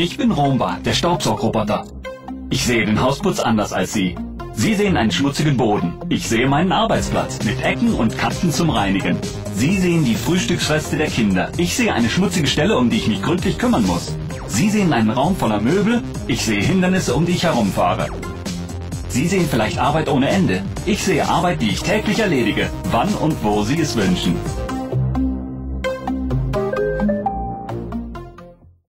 Ich bin Roomba, der Staubsaugroboter. Ich sehe den Hausputz anders als Sie. Sie sehen einen schmutzigen Boden. Ich sehe meinen Arbeitsplatz mit Ecken und Kanten zum Reinigen. Sie sehen die Frühstücksreste der Kinder. Ich sehe eine schmutzige Stelle, um die ich mich gründlich kümmern muss. Sie sehen einen Raum voller Möbel. Ich sehe Hindernisse, um die ich herumfahre. Sie sehen vielleicht Arbeit ohne Ende. Ich sehe Arbeit, die ich täglich erledige, wann und wo Sie es wünschen.